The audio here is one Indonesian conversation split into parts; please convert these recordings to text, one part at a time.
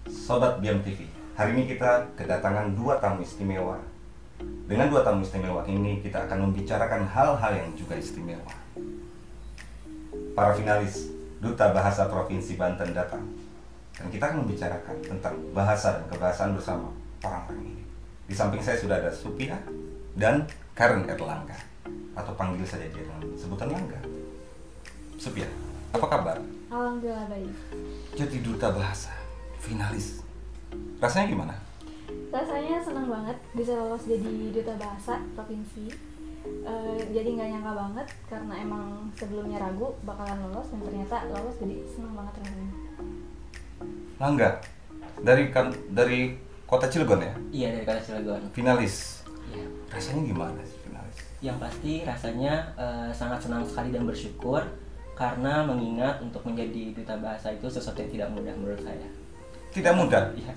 Sobat Biam TV, hari ini kita kedatangan dua tamu istimewa. Dengan dua tamu istimewa ini kita akan membicarakan hal-hal yang juga istimewa. Para finalis Duta Bahasa Provinsi Banten datang, dan kita akan membicarakan tentang bahasa dan kebahasaan bersama orang-orang ini. Di samping saya sudah ada Supia dan Karen Erlangga, atau panggil saja dia dengan sebutan Langga. Supia, apa kabar? Alhamdulillah baik. Jadi duta bahasa, finalis. Rasanya gimana? Rasanya senang banget bisa lolos jadi duta bahasa provinsi. Jadi nggak nyangka banget karena emang sebelumnya ragu bakalan lolos dan ternyata lolos, jadi senang banget rasanya. Langga, dari kota Cilegon ya? Iya, dari kota Cilegon. Finalis. Iya. Rasanya gimana sih finalis? Yang pasti rasanya sangat senang sekali dan bersyukur karena mengingat untuk menjadi duta bahasa itu sesuatu yang tidak mudah menurut saya. Tidak mudah? Iya.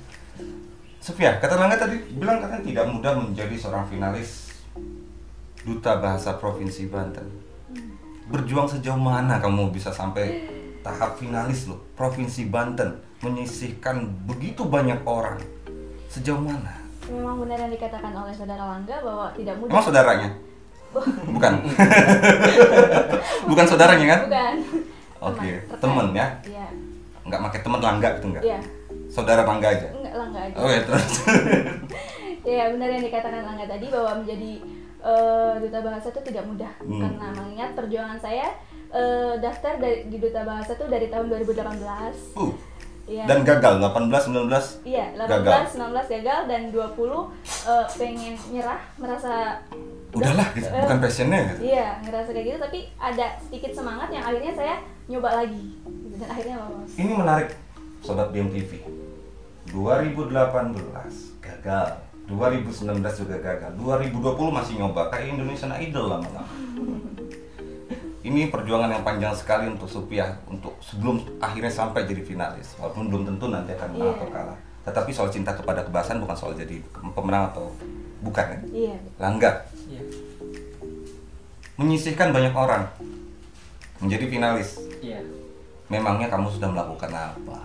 Supia, kata Langga tadi bilang katanya tidak mudah menjadi seorang finalis Duta Bahasa Provinsi Banten. Berjuang sejauh mana kamu bisa sampai tahap finalis loh, Provinsi Banten, menyisihkan begitu banyak orang? Sejauh mana? Memang benar yang dikatakan oleh saudara Langga bahwa tidak mudah. Emang saudaranya? Bukan. Bukan saudaranya kan? Bukan. Oke, Rekan. temen ya? Iya. Nggak pakai teman Langga gitu enggak? Iya. Saudara Langga aja? Enggak, Langga aja. Oke, terus. Ya, benar yang dikatakan Langga tadi bahwa menjadi duta bahasa itu tidak mudah. Karena mengingat perjuangan saya daftar di duta bahasa itu dari tahun 2018. Iya. Dan gagal 18, 19. Iya, 18, gagal. 19 gagal dan 20 pengen nyerah, merasa Udahlah gitu, bukan passionnya gitu. Iya, ngerasa kayak gitu, tapi ada sedikit semangat yang akhirnya saya nyoba lagi gitu, dan akhirnya lolos. Ini menarik, Sobat BMTV. 2018 gagal, 2019 juga gagal, 2020 masih nyoba kayak Indonesian Idol lama-lama. Ini perjuangan yang panjang sekali untuk Supia, untuk sebelum akhirnya sampai jadi finalis. Walaupun belum tentu nanti akan menang atau kalah. Tetapi soal cinta kepada kebahasaan bukan soal jadi pemenang atau bukan kan? Iya. Langga, Iya. menyisihkan banyak orang menjadi finalis. Iya. Memangnya kamu sudah melakukan apa?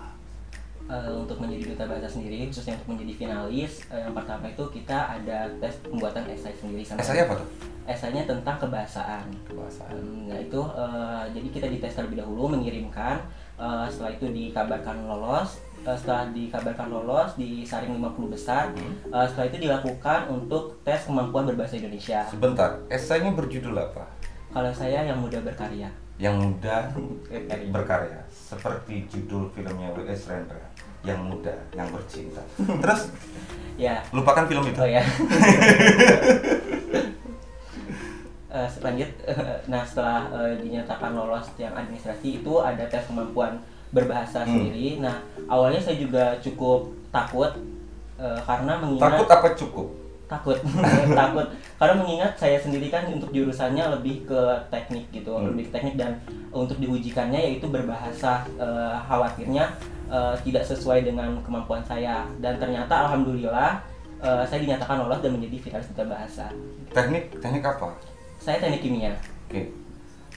Untuk menjadi duta bahasa sendiri, khususnya untuk menjadi finalis, yang pertama itu kita ada tes pembuatan esai sendiri. Esai apa tuh? Esainya tentang kebahasaan. Nah itu jadi kita dites terlebih dahulu, mengirimkan. Setelah itu dikabarkan lolos. Setelah dikabarkan lolos, disaring 50 besar. Setelah itu dilakukan untuk tes kemampuan berbahasa Indonesia. Sebentar, esainya berjudul apa? Kalau saya yang muda berkarya. Yang muda berkarya, seperti judul filmnya W.S. Rendra, yang muda, yang bercinta. Terus, Ya. lupakan film itu. Oh ya. Lanjut. Nah setelah dinyatakan lolos yang administrasi itu ada tes kemampuan berbahasa sendiri. Nah awalnya saya juga cukup takut karena mengingat Takut apa cukup? takut karena mengingat saya sendiri kan untuk jurusannya lebih ke teknik gitu, lebih ke teknik, dan untuk diujikannya yaitu berbahasa, khawatirnya tidak sesuai dengan kemampuan saya, dan ternyata alhamdulillah saya dinyatakan lolos dan menjadi finalis duta bahasa. Teknik apa? Saya teknik kimia. Oke,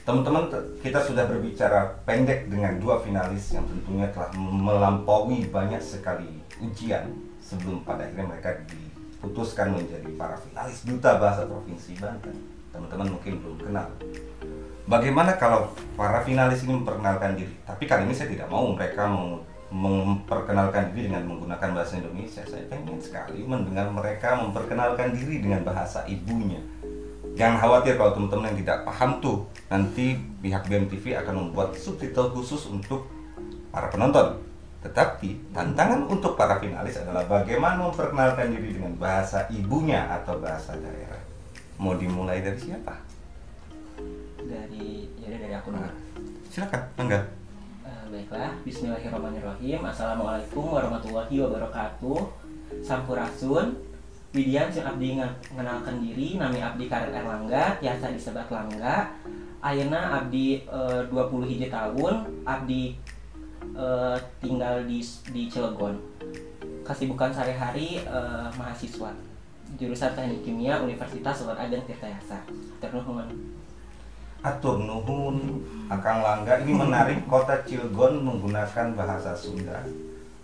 teman-teman, kita sudah berbicara pendek dengan dua finalis yang tentunya telah melampaui banyak sekali ujian sebelum pada akhirnya mereka diputuskan menjadi para finalis Duta Bahasa Provinsi Banten. Teman-teman mungkin belum kenal. Bagaimana kalau para finalis ini memperkenalkan diri? Tapi kali ini saya tidak mau mereka memperkenalkan diri dengan menggunakan bahasa Indonesia. Saya pengen sekali mendengar mereka memperkenalkan diri dengan bahasa ibunya. Jangan khawatir kalau teman-teman yang tidak paham tuh, nanti pihak BMTV akan membuat subtitle khusus untuk para penonton. Tetapi tantangan untuk para finalis adalah bagaimana memperkenalkan diri dengan bahasa ibunya atau bahasa daerah. Mau dimulai dari siapa? Dari aku dulu. Silakan, enggak. Baiklah, bismillahirrahmanirrahim. Assalamualaikum warahmatullahi wabarakatuh. Sampurasun. Widian sing abdi ngenalkan diri, nami abdi Karen Erlangga, biasa disebat Langga. Ayeuna abdi 21 tahun, abdi tinggal di Cilegon. Kasibukan sehari-hari mahasiswa jurusan Teknik Kimia Universitas Sultan Ageng Tirtayasa. Ternuhun. Atur nuhun, Akang Langga. Ini menarik, kota Cilegon menggunakan bahasa Sunda.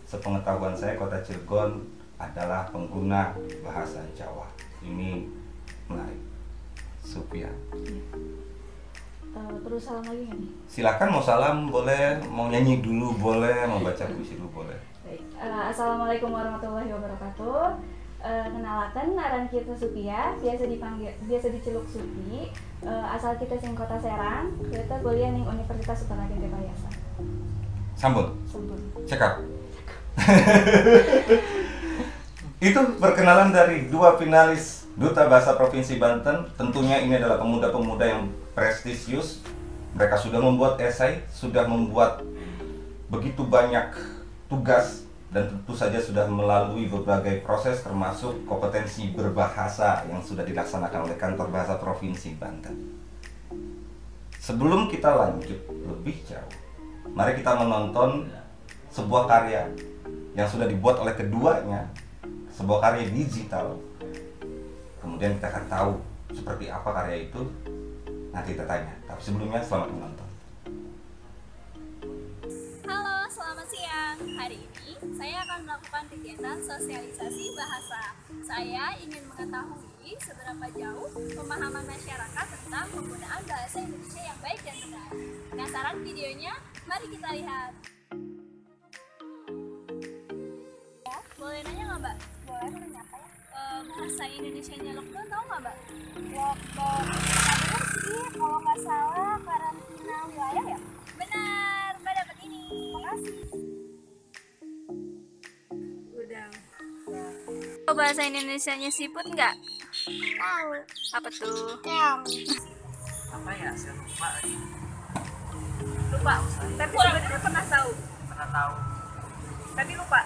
Sepengetahuan saya, kota Cilegon adalah pengguna bahasa Jawa. Ini menarik. Supia. Terus salam lagi nggak nih? Silakan, mau salam boleh, mau nyanyi dulu boleh, mau baca puisi dulu boleh. Baik. Assalamualaikum warahmatullahi wabarakatuh. Kenalkan, aran kita Supia, biasa diceluk Supi. Asal kita sing kota Serang, kita kuliah ning Universitas Sultan Ageng Payasa. Sambut. Sambut. Cekap. Itu perkenalan dari dua finalis Duta Bahasa Provinsi Banten. Tentunya ini adalah pemuda-pemuda yang prestisius. Mereka sudah membuat esai, sudah membuat begitu banyak tugas, dan tentu saja sudah melalui berbagai proses termasuk kompetensi berbahasa yang sudah dilaksanakan oleh Kantor Bahasa Provinsi Banten. Sebelum kita lanjut lebih jauh, mari kita menonton sebuah karya yang sudah dibuat oleh keduanya, sebuah karya digital. Kemudian kita akan tahu seperti apa karya itu, nanti kita tanya. Tapi sebelumnya selamat menonton. Halo, selamat siang. Hari ini saya akan melakukan kegiatan sosialisasi bahasa. Saya ingin mengetahui seberapa jauh pemahaman masyarakat tentang penggunaan bahasa Indonesia yang baik dan benar. Penasaran videonya? Mari kita lihat. Ya, boleh nanya nggak, Mbak? Boleh, nanya apa ya? Bahasa Indonesianya lockdown tahu nggak, Mbak? Lockdown. Benar sih, kalau nggak salah karantina wilayah ya? Benar, Mbak dapat ini. Makasih. Udah. Tahu bahasa Indonesianya siput nggak? Tahu. Apa tuh? Apa ya, saya lupa lagi. Lupa. Tapi sebenarnya pernah tahu. Pernah tahu. Tapi lupa.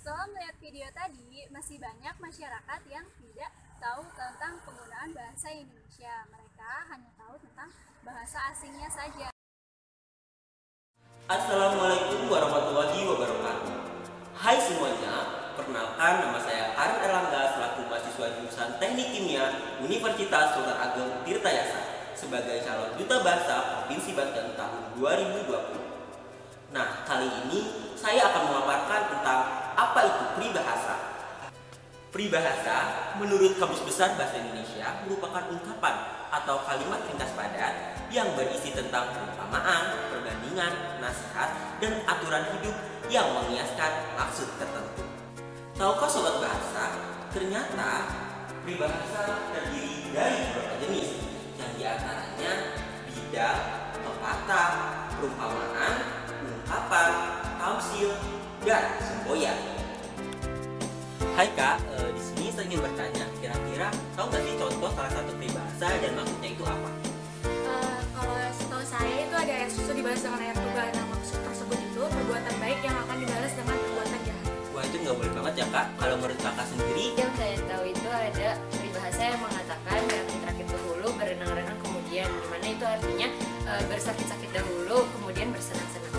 Setelah melihat video tadi, masih banyak masyarakat yang tidak tahu tentang penggunaan bahasa Indonesia. Mereka hanya tahu tentang bahasa asingnya saja. Assalamualaikum warahmatullahi wabarakatuh. Hai semuanya, perkenalkan nama saya Arin Erlangga selaku mahasiswa jurusan Teknik Kimia Universitas Sultan Ageng Tirtayasa sebagai calon duta bahasa Provinsi Banten tahun 2020. Nah, kali ini saya akan memaparkan tentang apa itu peribahasa. Peribahasa menurut Kamus Besar Bahasa Indonesia merupakan ungkapan atau kalimat ringkas padat yang berisi tentang perumpamaan, perbandingan, nasihat, dan aturan hidup yang mengiaskan maksud tertentu. Tahukah sobat bahasa, ternyata peribahasa terdiri dari beberapa jenis, yang diantaranya bidang, pepatah, perumpamaan, ungkapan, tamsil, dan semboyan. Hai Kak, di sini saya ingin bertanya, kira-kira tahu nggak sih contoh salah satu peribahasa dan maksudnya itu apa? Kalau setahu saya itu ada ayat susu dibalas dengan ayat juga. Nah, maksud tersebut itu perbuatan baik yang akan dibalas dengan perbuatan jahat. Wah, itu nggak boleh banget ya Kak. Kalau menurut Kakak sendiri, Yang saya tahu itu ada peribahasa yang mengatakan yang terakhir dahulu, berenang-renang kemudian, dimana itu artinya bersakit-sakit dahulu, kemudian bersenang-senang.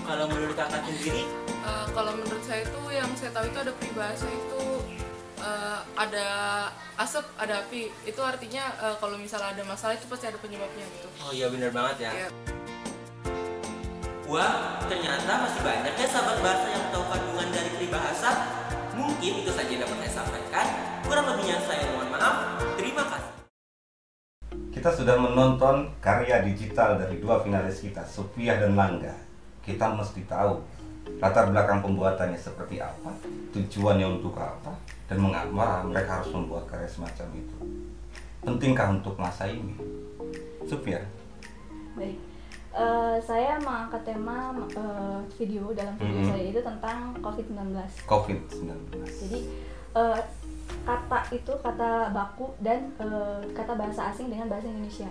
kalau menurut Kakak sendiri, Kalau menurut saya itu yang saya tahu itu ada peribahasa itu ada asap, ada api. Itu artinya kalau misalnya ada masalah itu pasti ada penyebabnya gitu. oh iya benar banget ya. Iya. Wah, ternyata masih banyak ya sahabat bahasa yang tahu kandungan dari peribahasa. Mungkin itu saja yang dapat saya sampaikan. Kurang lebihnya saya mohon maaf. Terima kasih. Kita sudah menonton karya digital dari dua finalis kita, Supia dan Langga. Kita mesti tahu latar belakang pembuatannya seperti apa, tujuannya untuk apa, dan mengapa mereka harus membuat karya semacam itu. Pentingkah untuk masa ini? Supia? Baik. Saya mengangkat tema video dalam video saya itu tentang COVID-19. COVID-19. Jadi kata itu kata baku dan kata bahasa asing dengan bahasa Indonesia.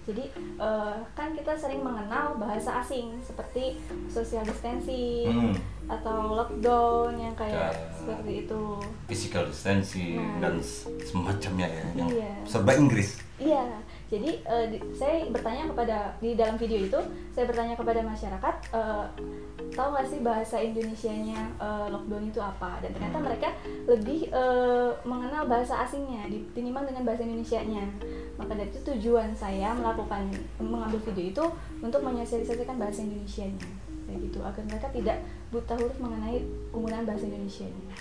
Jadi kan kita sering mengenal bahasa asing seperti social distancing atau lockdown yang kayak seperti itu. Physical distancing dan semacamnya ya, yang Iya. serba Inggris. Iya. Jadi saya bertanya di dalam video itu saya bertanya kepada masyarakat, tahu nggak sih bahasa Indonesianya lockdown itu apa? Dan ternyata mereka lebih mengenal bahasa asingnya ditimbang dengan bahasa Indonesianya. Maka dari itu tujuan saya mengambil video itu untuk menyosialisasikan bahasa Indonesianya, kayak gitu, agar mereka tidak buta huruf mengenai penggunaan bahasa Indonesianya.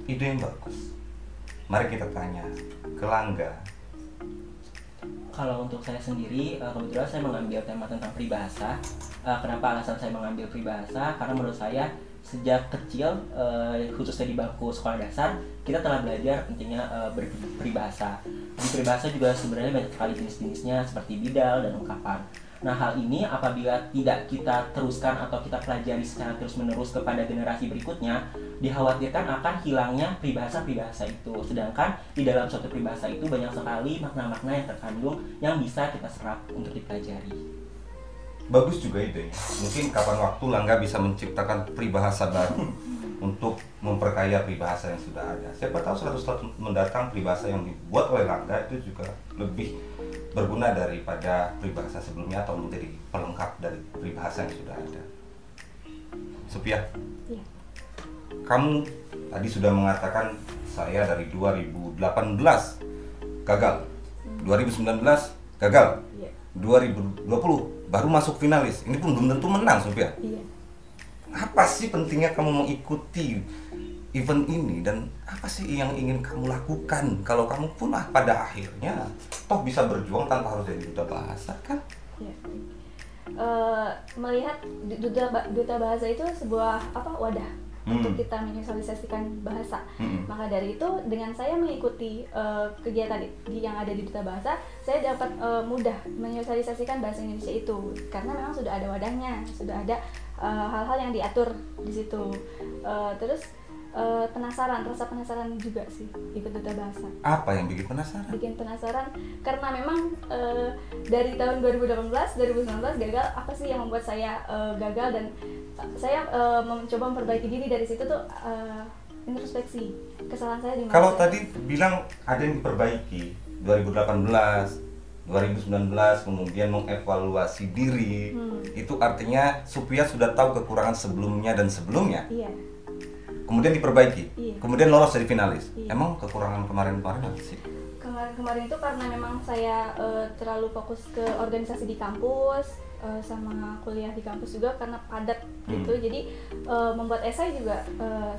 Ide yang bagus. Mari kita tanya ke Langga. Kalau untuk saya sendiri, kebetulan saya mengambil tema tentang peribahasa. Kenapa alasan saya mengambil peribahasa? Karena menurut saya sejak kecil, khususnya di bangku sekolah dasar, kita telah belajar pentingnya berperibahasa. Di peribahasa juga sebenarnya banyak sekali jenis-jenisnya seperti bidal dan ungkapan. Nah, hal ini apabila tidak kita teruskan atau kita pelajari secara terus-menerus kepada generasi berikutnya, dikhawatirkan akan hilangnya peribahasa-peribahasa itu. Sedangkan di dalam suatu peribahasa itu banyak sekali makna-makna yang terkandung yang bisa kita serap untuk dipelajari. Bagus juga idenya. Mungkin kapan waktu Langga bisa menciptakan peribahasa baru untuk memperkaya peribahasa yang sudah ada. Siapa tahu 100 tahun mendatang peribahasa yang dibuat oleh Langga itu juga lebih berguna daripada peribahasa sebelumnya atau menjadi pelengkap dari peribahasa yang sudah ada. Supia, Iya. kamu tadi sudah mengatakan saya dari 2018 gagal, 2019 gagal, Iya. 2020 baru masuk finalis. Ini pun belum tentu menang, Supia. Iya. Apa sih pentingnya kamu mengikuti event ini dan apa sih yang ingin kamu lakukan kalau kamu pun pada akhirnya toh bisa berjuang tanpa harus jadi duta bahasa kan? Ya. Melihat duta bahasa itu sebuah wadah untuk kita menyosialisasikan bahasa. Maka dari itu dengan saya mengikuti kegiatan yang ada di duta bahasa, saya dapat mudah menyosialisasikan bahasa Indonesia itu karena memang sudah ada wadahnya, sudah ada hal-hal yang diatur di situ. Terus rasa penasaran juga sih ikut duta bahasa. Apa yang bikin penasaran? Bikin penasaran karena memang dari tahun 2018, 2019 gagal. Apa sih yang membuat saya gagal dan saya mencoba memperbaiki diri dari situ tuh introspeksi kesalahan saya di mana. Kalau tadi bilang ada yang diperbaiki 2018, 2019 kemudian mengevaluasi diri, itu artinya Supia sudah tahu kekurangan sebelumnya dan sebelumnya. Iya. Kemudian diperbaiki, Iya. kemudian lolos jadi finalis. Iya. Emang kekurangan kemarin-kemarin apa sih? Kemarin itu karena memang saya terlalu fokus ke organisasi di kampus, sama kuliah di kampus juga karena padat gitu. Jadi membuat esai juga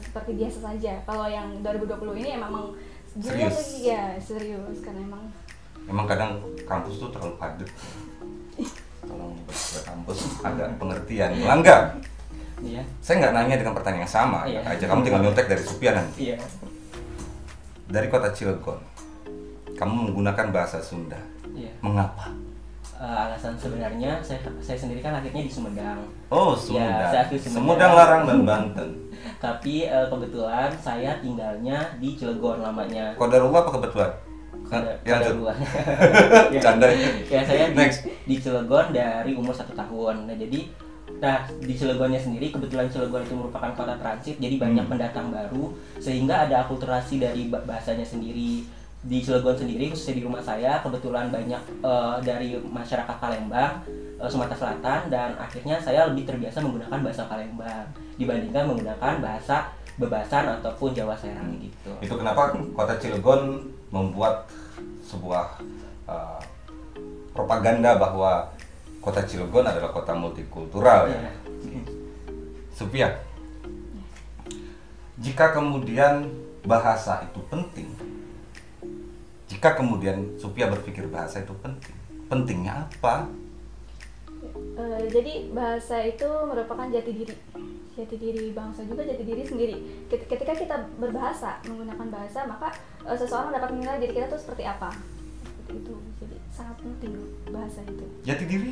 seperti biasa saja. Kalau yang 2020 ini emang Serius? Ya serius karena emang kadang kampus tuh terlalu padat. Tolong ke kampus agak pengertian. Langga. Iya. Saya nggak nanya dengan pertanyaan yang sama, Iya. aja kamu tinggal nyontek dari Supia nanti. Iya. Dari kota Cilegon, kamu menggunakan bahasa Sunda. Iya. Mengapa? Alasan sebenarnya saya sendiri kan lahirnya di Sumedang. Oh, Ya, saya asli Sumedang. Sumedang, Larang, dan Banten. Tapi kebetulan saya tinggalnya di Cilegon lamanya. Qadarullah apa kebetulan? Ya, lanjut. Qadarullah. Canda. Ya saya Next. di Cilegon dari umur 1 tahun. Nah di Cilegonnya sendiri kebetulan Cilegon itu merupakan kota transit, jadi banyak pendatang baru sehingga ada akulturasi dari bahasanya sendiri. Di Cilegon sendiri khususnya di rumah saya kebetulan banyak dari masyarakat Palembang, Sumatera Selatan, dan akhirnya saya lebih terbiasa menggunakan bahasa Palembang dibandingkan menggunakan bahasa Bebasan ataupun Jawa Serang gitu. Itu kenapa kota Cilegon membuat sebuah propaganda bahwa kota Cilegon adalah kota multikultural ya. Supia, jika kemudian bahasa itu penting, jika kemudian Supia berpikir bahasa itu penting, pentingnya apa? jadi bahasa itu merupakan jati diri bangsa juga, jati diri sendiri. Ketika kita berbahasa, menggunakan bahasa, maka seseorang dapat menilai diri kita tuh seperti apa. Seperti itu. Jadi sangat penting bahasa itu. Jati diri?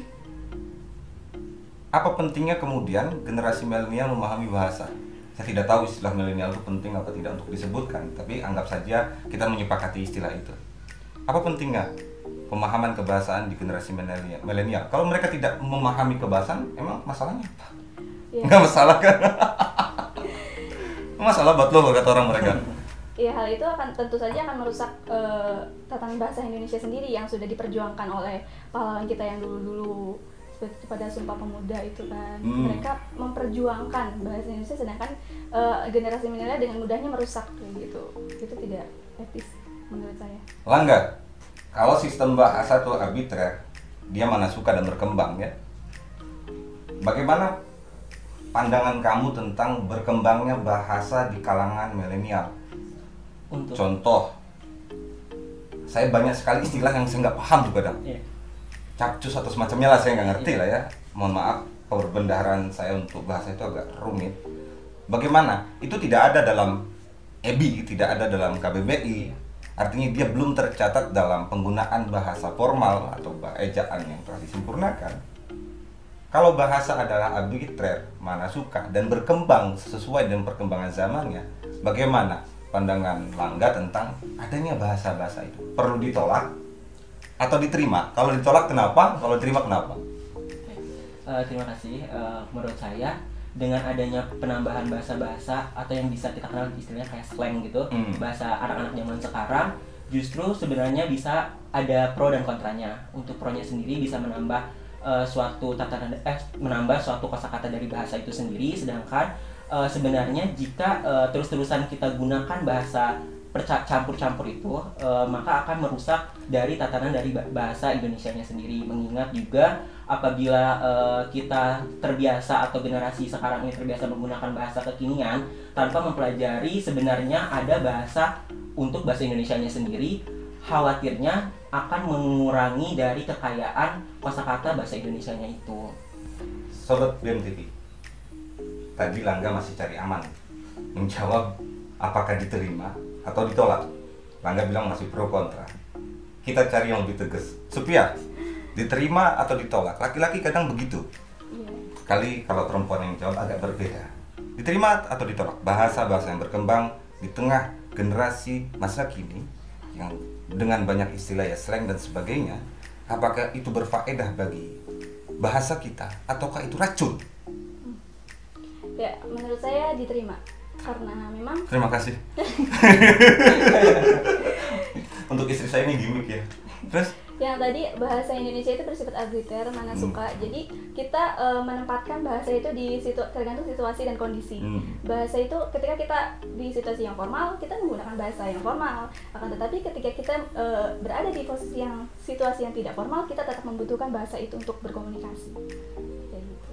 Apa pentingnya kemudian generasi milenial memahami bahasa? Saya tidak tahu istilah milenial itu penting apa tidak untuk disebutkan, tapi anggap saja kita menyepakati istilah itu. Apa pentingnya pemahaman kebahasaan di generasi milenial? Kalau mereka tidak memahami kebahasaan, emang masalahnya apa? Ya. Nggak masalah kan? Masalah buat lo kata orang mereka. ya hal itu akan tentu saja akan merusak tatanan bahasa Indonesia sendiri yang sudah diperjuangkan oleh pahlawan kita yang dulu-dulu seperti pada Sumpah Pemuda itu kan. Mereka memperjuangkan bahasa Indonesia, sedangkan generasi milenial dengan mudahnya merusak kayak gitu. Itu tidak etis menurut saya. Langga, kalau sistem bahasa itu arbitrer, dia mana suka dan berkembang ya. Bagaimana pandangan kamu tentang berkembangnya bahasa di kalangan milenial? Contoh, saya banyak sekali istilah yang saya nggak paham juga, Dang. Capcus atau semacamnya lah, saya nggak ngerti lah ya. Mohon maaf, perbendaharaan saya untuk bahasa itu agak rumit. Bagaimana? Itu tidak ada dalam EBI, tidak ada dalam KBBI. Artinya dia belum tercatat dalam penggunaan bahasa formal atau ejaan yang telah disempurnakan. Kalau bahasa adalah arbitrer, mana suka, dan berkembang sesuai dengan perkembangan zamannya, bagaimana pandangan Langga tentang adanya bahasa-bahasa itu? Perlu ditolak atau diterima? Kalau ditolak kenapa? Kalau diterima kenapa? Terima kasih. Menurut saya dengan adanya penambahan bahasa-bahasa atau yang bisa kita kenal istilahnya kayak slang gitu, bahasa anak-anak zaman sekarang, justru sebenarnya bisa ada pro dan kontranya. Untuk pro-nya sendiri bisa menambah suatu tatanan menambah suatu kosakata dari bahasa itu sendiri, sedangkan sebenarnya jika terus-terusan kita gunakan bahasa campur-campur itu, maka akan merusak dari tatanan dari bahasa Indonesianya sendiri. Mengingat juga apabila kita terbiasa atau generasi sekarang ini terbiasa menggunakan bahasa kekinian tanpa mempelajari sebenarnya ada bahasa untuk bahasa Indonesianya sendiri, khawatirnya akan mengurangi dari kekayaan kosakata bahasa Indonesianya itu. Sobat BMTV, tadi Langga masih cari aman menjawab apakah diterima atau ditolak. Langga bilang masih pro kontra. Kita cari yang lebih tegas. Supia, diterima atau ditolak? Laki-laki kadang begitu. Kali kalau perempuan yang jawab agak berbeda. Diterima atau ditolak? Bahasa-bahasa yang berkembang di tengah generasi masa kini yang dengan banyak istilah ya slang dan sebagainya, apakah itu berfaedah bagi bahasa kita ataukah itu racun? Ya, menurut saya diterima karena memang. Terima kasih. Untuk istri saya ini gimmick ya. Terus? Yang tadi bahasa Indonesia itu bersifat arbiter, mana suka. Jadi kita menempatkan bahasa itu tergantung situasi dan kondisi. Bahasa itu ketika kita di situasi yang formal, kita menggunakan bahasa yang formal. Akan tetapi ketika kita berada di posisi yang situasi yang tidak formal, kita tetap membutuhkan bahasa itu untuk berkomunikasi. Kayak gitu.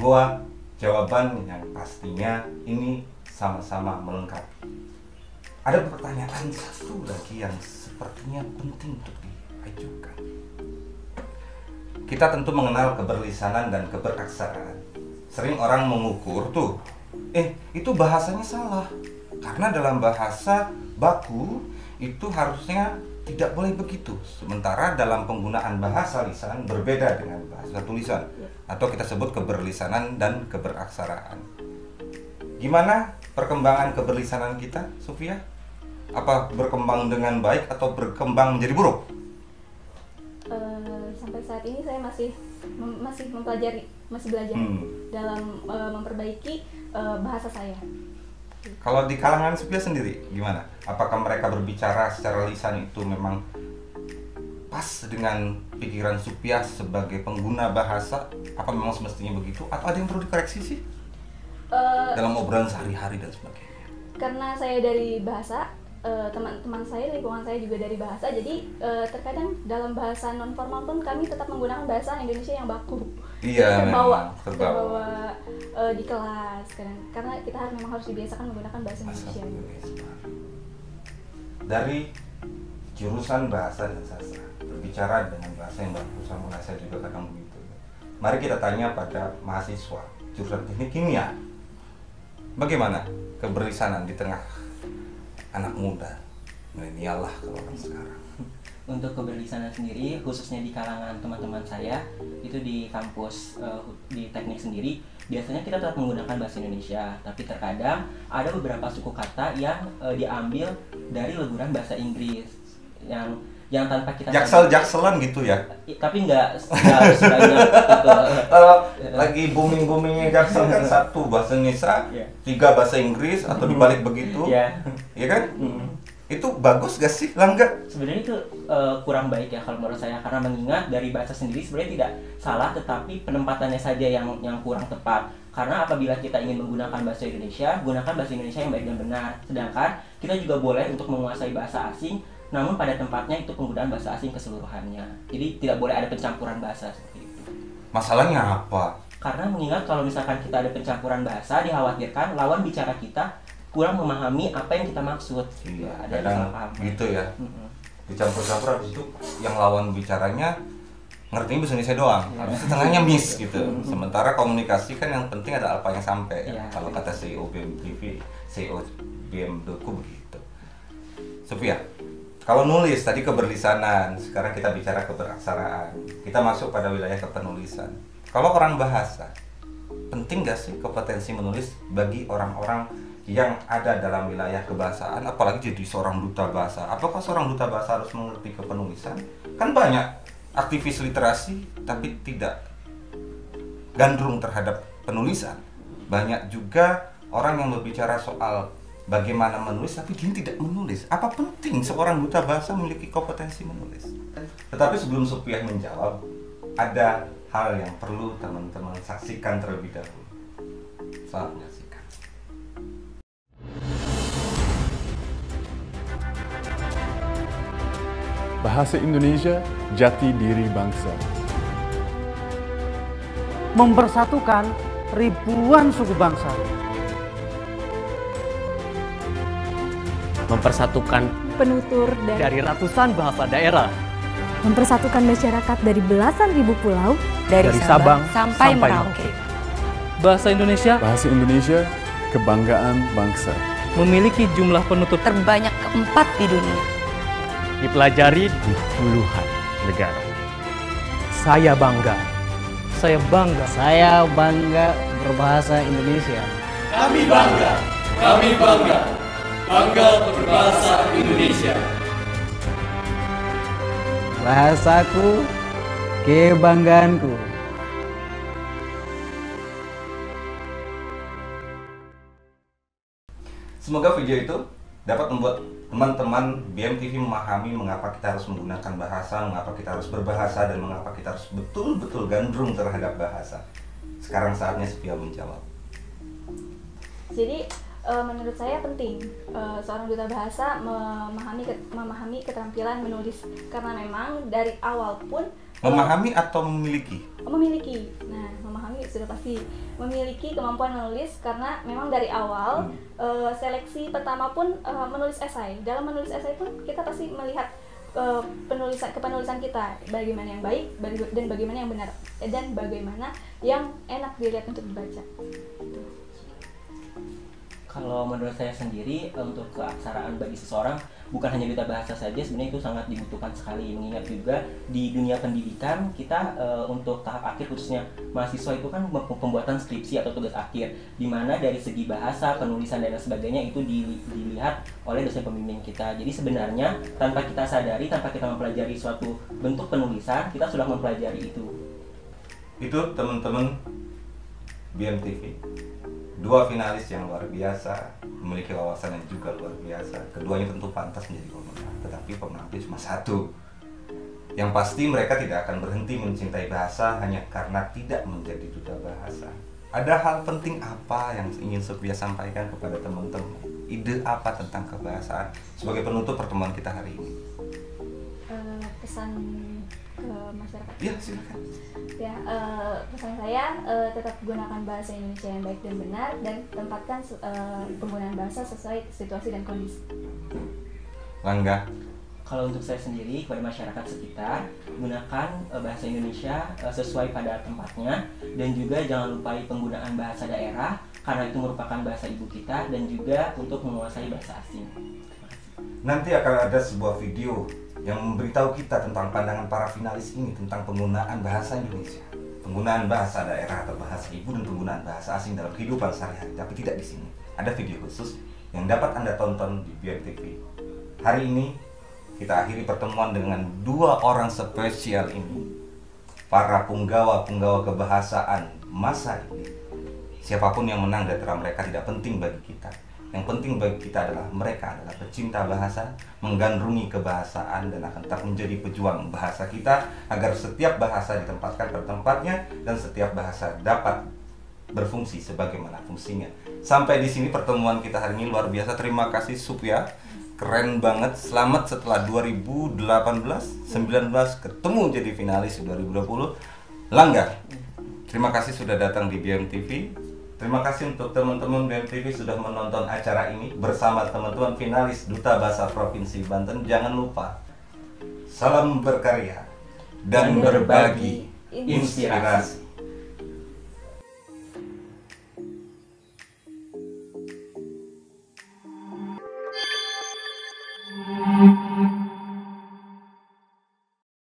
Dua jawaban yang pastinya ini sama-sama melengkapi. Ada pertanyaan satu lagi yang sepertinya penting untuk diajukan. Kita tentu mengenal keberlisanan dan keberaksaraan. Sering orang mengukur tuh, itu bahasanya salah. Karena dalam bahasa baku itu harusnya tidak boleh begitu. Sementara dalam penggunaan bahasa lisan berbeda dengan bahasa tulisan. Atau kita sebut keberlisanan dan keberaksaraan. Gimana perkembangan keberlisanan kita, Sofia? Apa berkembang dengan baik atau berkembang menjadi buruk? Sampai saat ini saya masih mempelajari, masih belajar dalam memperbaiki bahasa saya. Kalau di kalangan Sofia sendiri gimana? Apakah mereka berbicara secara lisan itu memang pas dengan pikiran Sofia sebagai pengguna bahasa? Apa memang semestinya begitu? Atau ada yang perlu dikoreksi sih? Dalam obrolan sehari-hari dan sebagainya. Karena saya dari bahasa, teman-teman saya, lingkungan saya juga dari bahasa, jadi terkadang dalam bahasa non formal pun kami tetap menggunakan bahasa Indonesia yang baku. Iya, terbawa di kelas karena kita memang harus dibiasakan menggunakan bahasa Indonesia. Dari jurusan bahasa dan sastra, berbicara dengan bahasa yang baku, sama saya juga kadang begitu. Mari kita tanya pada mahasiswa jurusan teknik kimia, bagaimana keberlisanan di tengah anak muda, milenial lah kalau orang sekarang. Untuk keberlisanan sendiri, khususnya di kalangan teman-teman saya, itu di kampus di teknik sendiri, biasanya kita tetap menggunakan bahasa Indonesia, tapi terkadang ada beberapa suku kata yang diambil dari leburan bahasa Inggris, yang yang tanpa kita Jaksel-jakselan gitu ya. Tapi nggak harus banyak gitu. Lagi booming-boomingnya Jaksel kan 1 bahasa Indonesia, 3 bahasa Inggris atau dibalik begitu. Iya kan? Itu bagus gak sih, Langga? Sebenarnya itu kurang baik ya kalau menurut saya, karena mengingat dari bahasa sendiri sebenarnya tidak salah, tetapi penempatannya saja yang kurang tepat. Karena apabila kita ingin menggunakan bahasa Indonesia, gunakan bahasa Indonesia yang baik dan benar. Sedangkan kita juga boleh untuk menguasai bahasa asing, namun pada tempatnya itu penggunaan bahasa asing keseluruhannya. Jadi tidak boleh ada pencampuran bahasa seperti itu. Masalahnya apa? Karena mengingat kalau misalkan kita ada pencampuran bahasa, dikhawatirkan lawan bicara kita kurang memahami apa yang kita maksud. Iya, ada kadang kesalahpahaman. gitu ya. Dicampur-campur habis itu yang lawan bicaranya ngertinya bahasa Indonesia doang, habis itu tengahnya miss gitu. Sementara komunikasi kan yang penting ada apa yang sampai ya. Kalau kata CEO BMTV, CEO BM.ku begitu. Sofia, kalau nulis tadi keberlisanan, sekarang kita bicara keberaksaraan. Kita masuk pada wilayah kepenulisan. Kalau orang bahasa, penting gak sih kompetensi menulis bagi orang-orang yang ada dalam wilayah kebahasaan, apalagi jadi seorang duta bahasa? Apakah seorang duta bahasa harus mengerti kepenulisan? Kan banyak aktivis literasi tapi tidak gandrung terhadap penulisan. Banyak juga orang yang berbicara soal bagaimana menulis tapi dia tidak menulis. Apa penting seorang duta bahasa memiliki kompetensi menulis? Tetapi sebelum Sophia menjawab, ada hal yang perlu teman-teman saksikan terlebih dahulu. Selamat menyaksikan. Bahasa Indonesia, jati diri bangsa. Mempersatukan ribuan suku bangsa. Mempersatukan penutur dari ratusan bahasa daerah. Mempersatukan masyarakat dari belasan ribu pulau, dari Sabang sampai Merauke. Bahasa Indonesia, kebanggaan bangsa. Memiliki jumlah penutur terbanyak keempat di dunia. Dipelajari di puluhan negara. Saya bangga. Saya bangga. Saya bangga berbahasa Indonesia. Kami bangga. Kami bangga. Bangga berbahasa Indonesia. Bahasaku, kebanggaanku. Semoga video itu dapat membuat teman-teman BMTV memahami mengapa kita harus menggunakan bahasa, mengapa kita harus berbahasa, dan mengapa kita harus betul-betul gandrung terhadap bahasa. Sekarang saatnya Sophia menjawab. Jadi menurut saya penting seorang duta bahasa memahami keterampilan menulis, karena memang dari awal pun memahami atau memiliki? Memiliki. Nah, memahami sudah pasti. Memiliki kemampuan menulis karena memang dari awal seleksi pertama pun menulis esai. Dalam menulis esai pun kita pasti melihat kepenulisan kita, bagaimana yang baik dan bagaimana yang benar, dan bagaimana yang enak dilihat untuk dibaca. Kalau menurut saya sendiri, untuk keaksaraan bagi seseorang bukan hanya duta bahasa saja, sebenarnya itu sangat dibutuhkan sekali. Mengingat juga di dunia pendidikan kita untuk tahap akhir khususnya mahasiswa itu kan pembuatan skripsi atau tugas akhir, di mana dari segi bahasa, penulisan dan sebagainya itu dilihat oleh dosen pembimbing kita. Jadi sebenarnya tanpa kita sadari, tanpa kita mempelajari suatu bentuk penulisan, kita sudah mempelajari itu. Itu teman-teman BMTV. 2 finalis yang luar biasa, memiliki wawasan yang juga luar biasa. Keduanya tentu pantas menjadi pemenang, tetapi pemenang itu cuma 1. Yang pasti mereka tidak akan berhenti mencintai bahasa hanya karena tidak menjadi duta bahasa. Ada hal penting apa yang ingin Sophia sampaikan kepada teman-teman? Ide apa tentang kebahasaan sebagai penutup pertemuan kita hari ini? Pesan ke masyarakat. Iya, silakan. Ya, pesan saya tetap gunakan bahasa Indonesia yang baik dan benar, dan tempatkan penggunaan bahasa sesuai situasi dan kondisi. Langga. Kalau untuk saya sendiri, kepada masyarakat sekitar, gunakan bahasa Indonesia sesuai pada tempatnya, dan juga jangan lupai penggunaan bahasa daerah karena itu merupakan bahasa ibu kita, dan juga untuk menguasai bahasa asing. Nanti akan ada sebuah video yang memberitahu kita tentang pandangan para finalis ini tentang penggunaan bahasa Indonesia, penggunaan bahasa daerah atau bahasa ibu, dan penggunaan bahasa asing dalam kehidupan sehari-hari. Tapi tidak di sini. Ada video khusus yang dapat Anda tonton di BMTV. Hari ini kita akhiri pertemuan dengan dua orang spesial ini, para punggawa-punggawa kebahasaan masa ini. Siapapun yang menang di antara mereka tidak penting bagi kita. Yang penting bagi kita adalah mereka adalah pecinta bahasa, menggandrungi kebahasaan, dan akan tetap menjadi pejuang bahasa kita agar setiap bahasa ditempatkan pada tempatnya dan setiap bahasa dapat berfungsi sebagaimana fungsinya. Sampai di sini pertemuan kita hari ini luar biasa. Terima kasih Supya, keren banget. Selamat setelah 2018, 19 ketemu jadi finalis 2020. Langga, terima kasih sudah datang di BMTV. Terima kasih untuk teman-teman BMTV sudah menonton acara ini bersama teman-teman finalis Duta Bahasa Provinsi Banten. Jangan lupa, salam berkarya dan berbagi inspirasi.